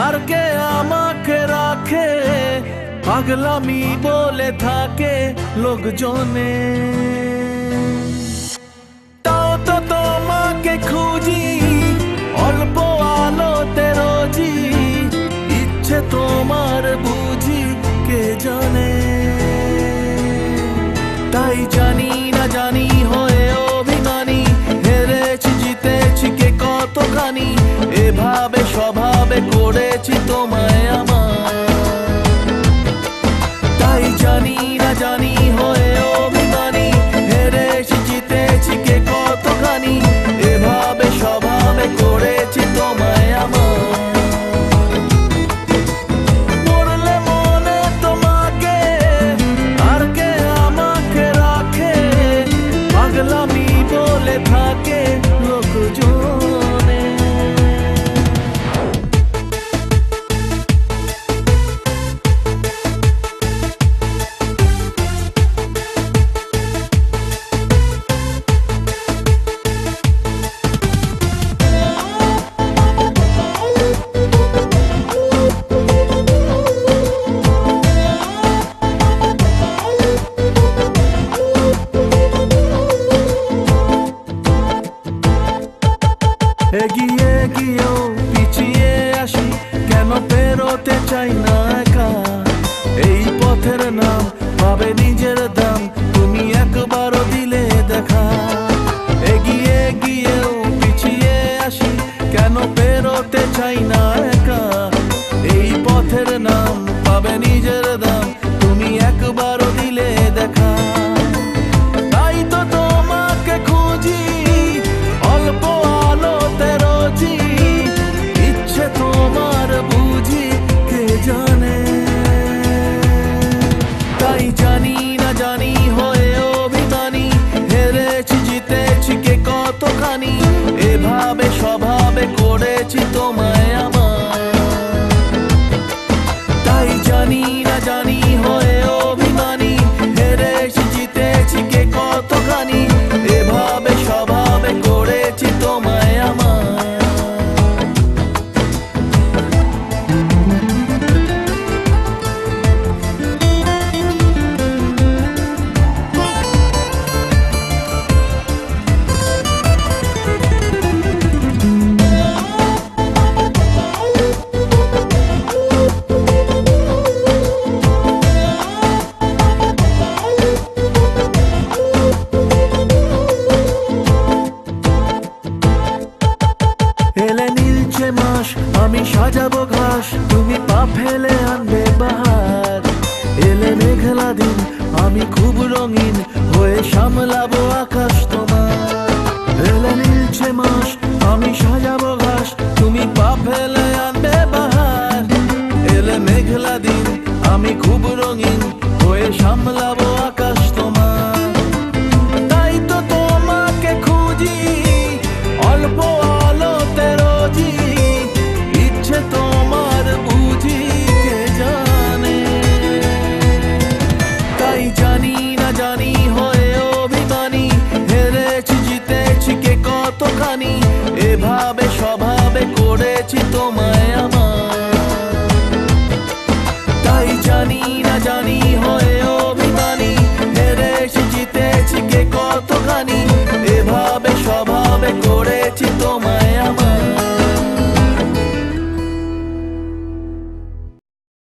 আর কে আমাকে রাখে পাগলামি বলে থাকে লোকজনে। তাও তো তোমাকে খুঁজি অল্প আলোতে রোজি, ইচ্ছে তোমার বুঝি কে জানে। তাই জানি না জানি হয়ে অভিমানী, হেরেছি জিতেছি কে কতখানি, এভাবে স্বভাবে করেছি তোমায় আমার। তাই জানি না জানি হয়ে অভিমানী, হেরেছি জিতেছি কে কতখানি, এভাবে স্বভাবে করেছি তোমায় আমার। মরলে মনে তোমাকে আর কে আমাকে রাখে পাগলামি বলে থাকে লোকজনে। এগিয়ে গিয়েও পিছিয়ে আসি, কেন পেরোতে চাই না একা। এই পথের নাম পাবে নিজের দাম, তুমি একবারও দিলে দেখা। এগিয়ে গিয়েও পিছিয়ে আসি, কেন পেরোতে চাই না একা। এই পথের নাম পাবে নিজের দাম, তুমি একবারও দিলে দেখা। তাই তো তোমাকে খুঁজি অল্প আলোতে রোজি, ইচ্ছে তোমার বুঝি কে জানে। তাই জানি না জানি হয়ে অভিমানী, হেরেছি জিতেছি কে কতখানি, এভাবে স্বভাবে করেছি তোমায় আমার। তাই জানি না জানি হয়ে অভিমানী, হেরেছি জিতেছি কে কতখানি, এভাবে স্বভাবে করেছি তোমায় আমার। এলে নীলছে মাস আমি সাজাবো ঘাস, তুমি পা ফেলে আনবে বাহার। এলে মেঘলা দিন আমি খুব রঙিন হয়ে সামলাবো আকাশ তোমার। এলে নীলছে মাস আমি সাজাবো ঘাস, তুমি পা ফেলে আনবে বাহার। এলে মেঘলা দিন আমি খুব রঙিন হয়ে সামলাবো আকাশ তোমার। তাই তো তোমাকে খুঁজি অল্প আলোতে রোজি, ইচ্ছে তোমার বুঝি কে জানে। তাই জানি না জানি হয়ে অভিমানী, হেরেছি জিতেছি কে কতখানি, এভাবে স্বভাবে করেছি তোমায় আমার। তাই জানি না জানি